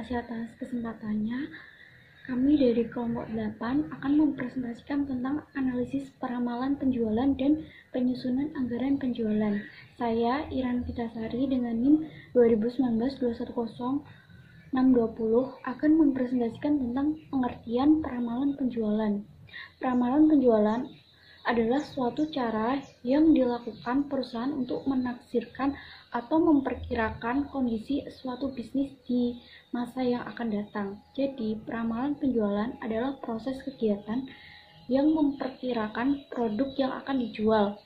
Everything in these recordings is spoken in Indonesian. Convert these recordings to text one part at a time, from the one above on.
kasih atas kesempatannya. Kami dari kelompok 8 akan mempresentasikan tentang analisis peramalan penjualan dan penyusunan anggaran penjualan. Saya, Iran Vitasari, dengan NIM 2019-210-620 akan mempresentasikan tentang pengertian peramalan penjualan. Peramalan penjualan adalah suatu cara yang dilakukan perusahaan untuk menaksirkan atau memperkirakan kondisi suatu bisnis di masa yang akan datang. Jadi, peramalan penjualan adalah proses kegiatan yang memperkirakan produk yang akan dijual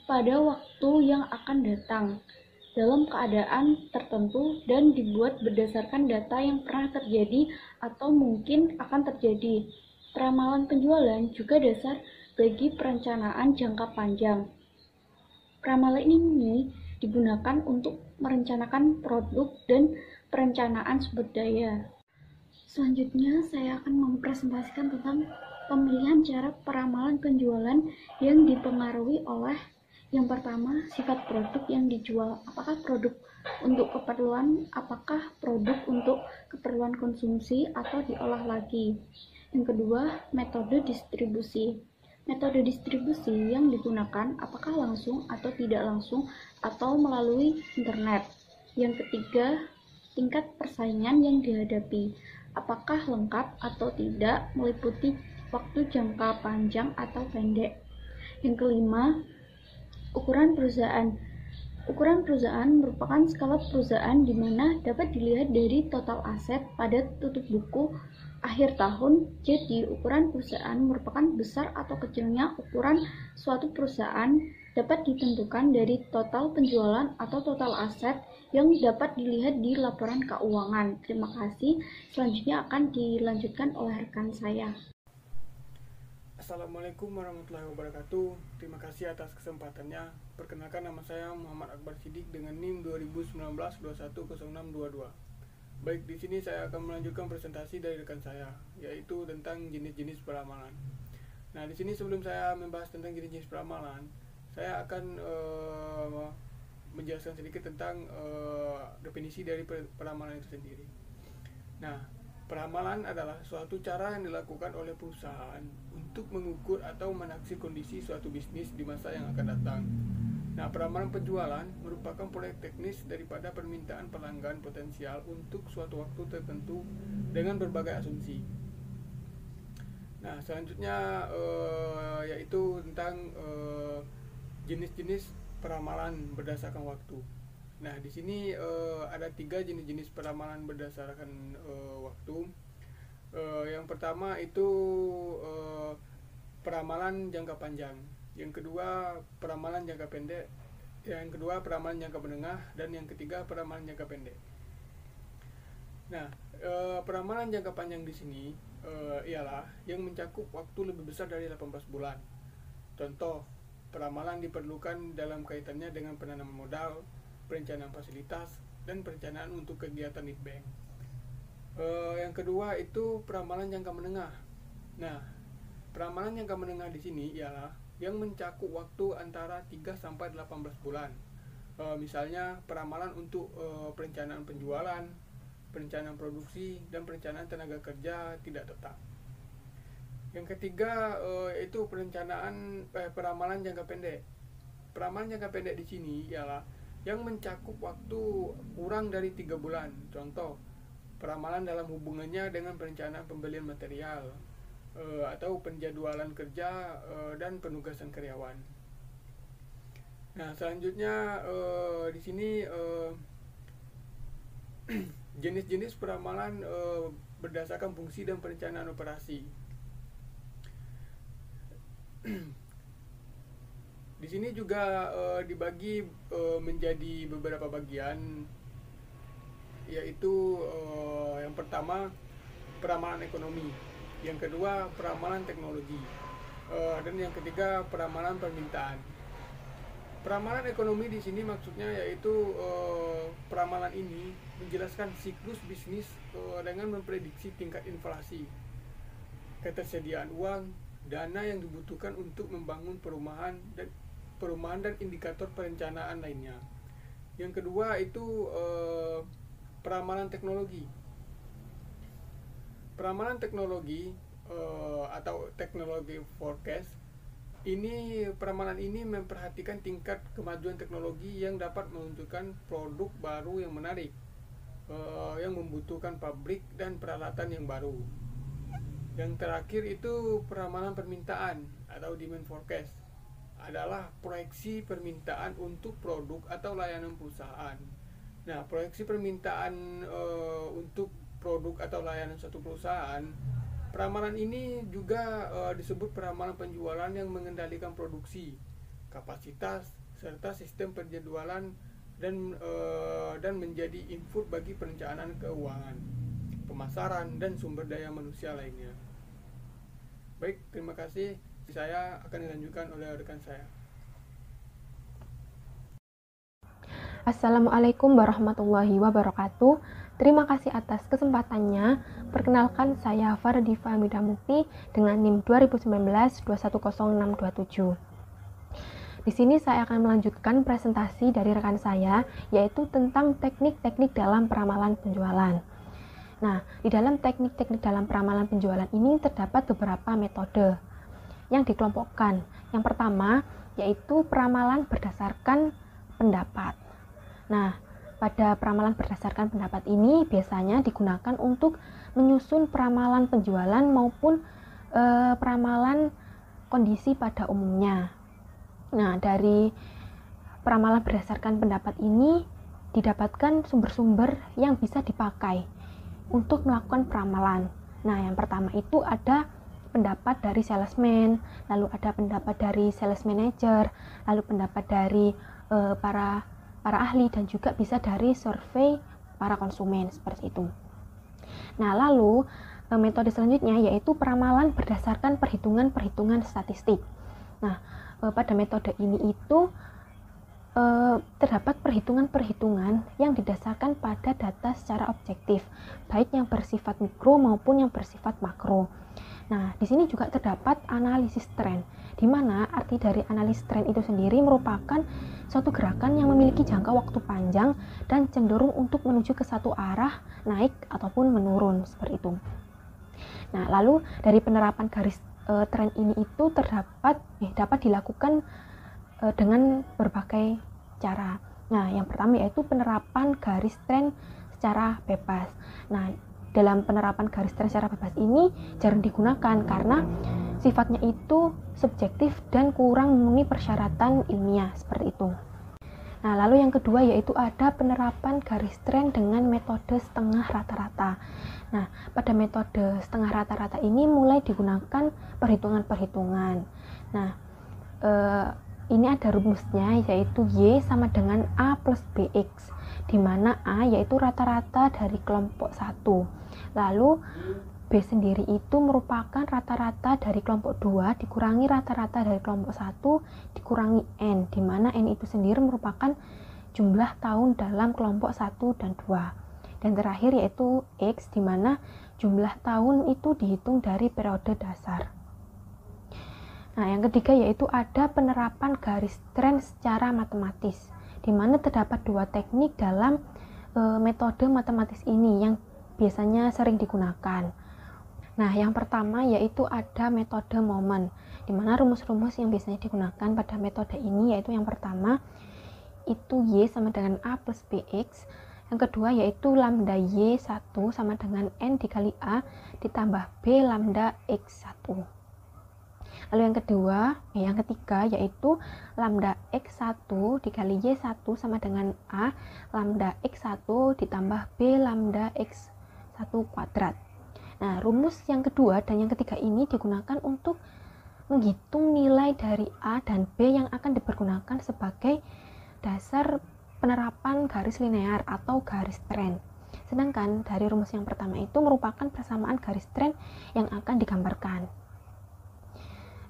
pada waktu yang akan datang dalam keadaan tertentu dan dibuat berdasarkan data yang pernah terjadi atau mungkin akan terjadi. Peramalan penjualan juga dasar bagi perencanaan jangka panjang. Peramalan ini digunakan untuk merencanakan produk dan perencanaan sumber daya. Selanjutnya, saya akan mempresentasikan tentang pemilihan cara peramalan penjualan yang dipengaruhi oleh yang pertama, sifat produk yang dijual. Apakah produk untuk keperluan konsumsi atau diolah lagi. Yang kedua, metode distribusi. Metode distribusi yang digunakan apakah langsung atau tidak langsung atau melalui internet. Yang ketiga, tingkat persaingan yang dihadapi. Apakah lengkap atau tidak, meliputi waktu jangka panjang atau pendek. Yang kelima, ukuran perusahaan. Ukuran perusahaan merupakan skala perusahaan di mana dapat dilihat dari total aset pada tutup buku akhir tahun. Jadi, ukuran perusahaan merupakan besar atau kecilnya ukuran suatu perusahaan dapat ditentukan dari total penjualan atau total aset yang dapat dilihat di laporan keuangan. Terima kasih. Selanjutnya akan dilanjutkan oleh rekan saya. Assalamualaikum warahmatullahi wabarakatuh. Terima kasih atas kesempatannya. Perkenalkan, nama saya Muhammad Akbar Siddiq dengan NIM 2019-210622. Baik, di sini saya akan melanjutkan presentasi dari rekan saya, yaitu tentang jenis-jenis peramalan. Nah, di sini sebelum saya membahas tentang jenis-jenis peramalan, saya akan menjelaskan sedikit tentang definisi dari peramalan itu sendiri. Nah, peramalan adalah suatu cara yang dilakukan oleh perusahaan untuk mengukur atau menaksir kondisi suatu bisnis di masa yang akan datang. Nah, peramalan penjualan merupakan proyek teknis daripada permintaan pelanggan potensial untuk suatu waktu tertentu dengan berbagai asumsi. Nah, selanjutnya yaitu tentang jenis-jenis peramalan berdasarkan waktu. Nah, di sini ada 3 jenis-jenis peramalan berdasarkan waktu. Yang pertama itu peramalan jangka panjang. Yang kedua, peramalan jangka pendek. Yang kedua, peramalan jangka menengah. Dan yang ketiga, peramalan jangka pendek. Nah, peramalan jangka panjang di sini ialah yang mencakup waktu lebih besar dari 18 bulan. Contoh, peramalan diperlukan dalam kaitannya dengan penanaman modal, perencanaan fasilitas, dan perencanaan untuk kegiatan lead bank. Yang kedua itu peramalan jangka menengah. Nah, peramalan jangka menengah di sini ialah yang mencakup waktu antara 3 sampai 18 bulan. Misalnya peramalan untuk perencanaan penjualan, perencanaan produksi, dan perencanaan tenaga kerja tidak tetap. Yang ketiga yaitu peramalan jangka pendek. Peramalan jangka pendek di sini ialah yang mencakup waktu kurang dari 3 bulan. Contoh, peramalan dalam hubungannya dengan perencanaan pembelian material atau penjadwalan kerja dan penugasan karyawan. Nah, selanjutnya di sini jenis-jenis peramalan berdasarkan fungsi dan perencanaan operasi. Di sini juga dibagi menjadi beberapa bagian, yaitu yang pertama peramalan ekonomi, yang kedua peramalan teknologi, dan yang ketiga peramalan permintaan. Peramalan ekonomi di sini maksudnya yaitu peramalan ini menjelaskan siklus bisnis dengan memprediksi tingkat inflasi, ketersediaan uang, dana yang dibutuhkan untuk membangun perumahan dan indikator perencanaan lainnya. Yang kedua itu peramalan teknologi. Peramalan teknologi atau teknologi forecast ini, peramalan ini memperhatikan tingkat kemajuan teknologi yang dapat menunjukkan produk baru yang menarik, yang membutuhkan pabrik dan peralatan yang baru. Yang terakhir itu peramalan permintaan atau demand forecast, adalah proyeksi permintaan untuk produk atau layanan perusahaan. Nah, proyeksi permintaan untuk produk atau layanan suatu perusahaan, peramalan ini juga disebut peramalan penjualan yang mengendalikan produksi, kapasitas, serta sistem penjadwalan dan menjadi input bagi perencanaan keuangan, pemasaran, dan sumber daya manusia lainnya. Baik, terima kasih. Saya akan dilanjutkan oleh rekan saya. Assalamualaikum warahmatullahi wabarakatuh. Terima kasih atas kesempatannya. Perkenalkan, saya Fardifa Hamidah Mukti dengan NIM 2019-210627. Di sini saya akan melanjutkan presentasi dari rekan saya, yaitu tentang teknik-teknik dalam peramalan penjualan. Nah, di dalam teknik-teknik dalam peramalan penjualan ini terdapat beberapa metode yang dikelompokkan. Yang pertama, yaitu peramalan berdasarkan pendapat. Nah, pada peramalan berdasarkan pendapat ini biasanya digunakan untuk menyusun peramalan penjualan maupun peramalan kondisi pada umumnya. Nah, dari peramalan berdasarkan pendapat ini didapatkan sumber-sumber yang bisa dipakai untuk melakukan peramalan. Nah, yang pertama itu ada pendapat dari salesman, lalu ada pendapat dari sales manager, lalu pendapat dari para ahli, dan juga bisa dari survei para konsumen, seperti itu. Nah, lalu metode selanjutnya yaitu peramalan berdasarkan perhitungan-perhitungan statistik. Nah, pada metode ini itu terdapat perhitungan-perhitungan yang didasarkan pada data secara objektif, baik yang bersifat mikro maupun yang bersifat makro. Nah, di sini juga terdapat analisis tren, di mana arti dari analisis tren itu sendiri merupakan suatu gerakan yang memiliki jangka waktu panjang dan cenderung untuk menuju ke satu arah, naik ataupun menurun, seperti itu. Nah, lalu dari penerapan garis tren ini itu dapat dilakukan dengan berbagai cara. Nah, yang pertama yaitu penerapan garis tren secara bebas. Nah, dalam penerapan garis tren secara bebas ini jarang digunakan karena sifatnya itu subjektif dan kurang memenuhi persyaratan ilmiah, seperti itu. Nah, lalu yang kedua yaitu ada penerapan garis tren dengan metode setengah rata-rata. Nah, pada metode setengah rata-rata ini mulai digunakan perhitungan-perhitungan. Nah, ini ada rumusnya, yaitu Y sama dengan A plus BX, di mana A yaitu rata-rata dari kelompok 1. Lalu B sendiri itu merupakan rata-rata dari kelompok 2 dikurangi rata-rata dari kelompok 1 dikurangi N, di mana N itu sendiri merupakan jumlah tahun dalam kelompok 1 dan 2. Dan terakhir yaitu X, di mana jumlah tahun itu dihitung dari periode dasar. Nah, yang ketiga yaitu ada penerapan garis tren secara matematis, di mana terdapat dua teknik dalam metode matematis ini yang biasanya sering digunakan. Nah, yang pertama yaitu ada metode momen, di mana rumus-rumus yang biasanya digunakan pada metode ini yaitu yang pertama itu Y sama dengan A plus BX, yang kedua yaitu lambda Y1 sama dengan N dikali A ditambah B lambda X1. Lalu yang ketiga yaitu lambda X1 dikali Y1 sama dengan A lambda X1 ditambah B lambda X1 kuadrat. Nah, rumus yang kedua dan yang ketiga ini digunakan untuk menghitung nilai dari A dan B yang akan dipergunakan sebagai dasar penerapan garis linear atau garis tren. Sedangkan dari rumus yang pertama itu merupakan persamaan garis tren yang akan digambarkan.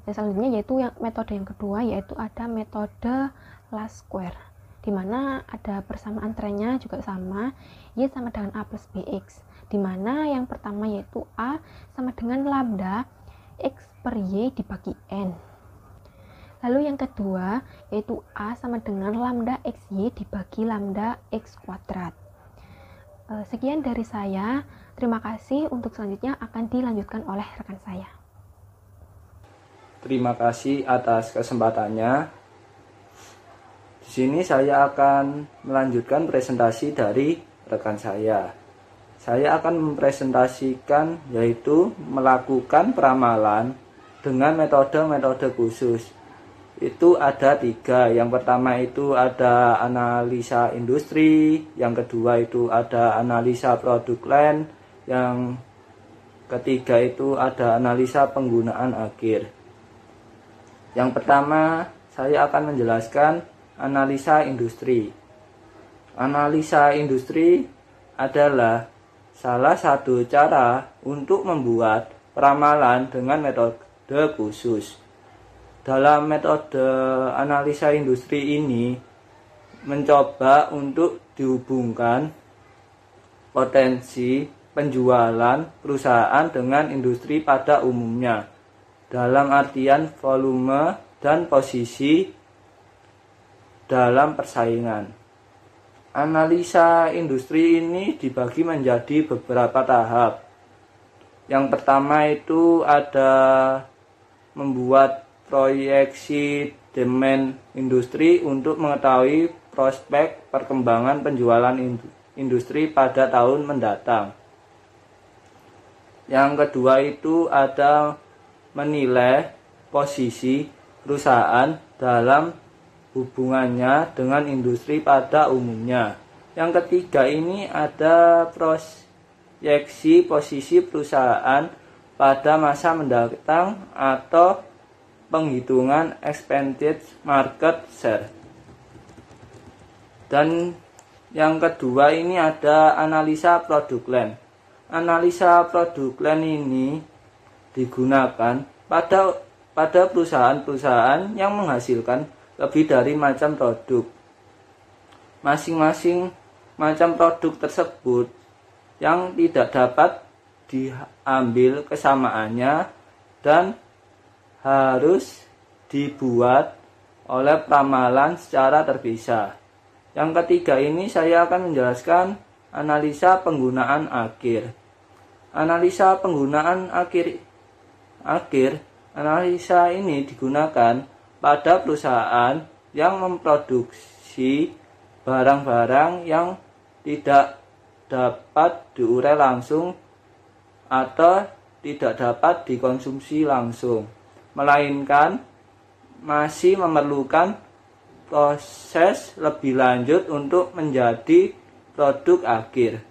Dan selanjutnya yaitu metode yang kedua yaitu ada metode last square, di mana ada persamaan trennya juga sama, Y sama dengan A plus BX, di mana yang pertama yaitu A sama dengan lambda X per Y dibagi N. Lalu yang kedua yaitu A sama dengan lambda XY dibagi lambda X kuadrat. Sekian dari saya. Terima kasih. Untuk selanjutnya akan dilanjutkan oleh rekan saya. Terima kasih atas kesempatannya. Di sini saya akan melanjutkan presentasi dari rekan saya. Saya akan mempresentasikan yaitu melakukan peramalan dengan metode-metode khusus. Itu ada 3. Yang pertama itu ada analisa industri, yang kedua itu ada analisa produk line, yang ketiga itu ada analisa penggunaan akhir. Yang pertama, saya akan menjelaskan analisa industri. Analisa industri adalah salah satu cara untuk membuat peramalan dengan metode khusus. Dalam metode analisa industri ini mencoba untuk dihubungkan potensi penjualan perusahaan dengan industri pada umumnya, dalam artian volume dan posisi dalam persaingan. Analisa industri ini dibagi menjadi beberapa tahap. Yang pertama itu ada membuat proyeksi demand industri untuk mengetahui prospek perkembangan penjualan industri pada tahun mendatang. Yang kedua itu ada menilai posisi perusahaan dalam hubungannya dengan industri pada umumnya. Yang ketiga ini ada proyeksi posisi perusahaan pada masa mendatang atau penghitungan expected market share. Dan yang kedua ini ada analisa produk line. Analisa produk line ini digunakan pada perusahaan-perusahaan yang menghasilkan lebih dari macam produk. Masing-masing macam produk tersebut yang tidak dapat diambil kesamaannya dan harus dibuat oleh peramalan secara terpisah. Yang ketiga ini saya akan menjelaskan analisa penggunaan akhir. Analisa penggunaan akhir analisa ini digunakan pada perusahaan yang memproduksi barang-barang yang tidak dapat diurai langsung atau tidak dapat dikonsumsi langsung, melainkan masih memerlukan proses lebih lanjut untuk menjadi produk akhir.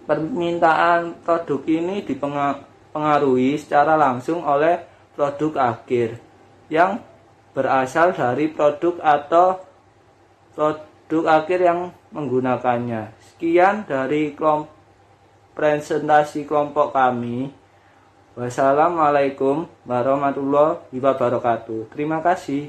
Permintaan produk ini dipengaruhi secara langsung oleh produk akhir yang berasal dari produk atau produk akhir yang menggunakannya. Sekian dari presentasi kelompok kami. Wassalamualaikum warahmatullahi wabarakatuh. Terima kasih.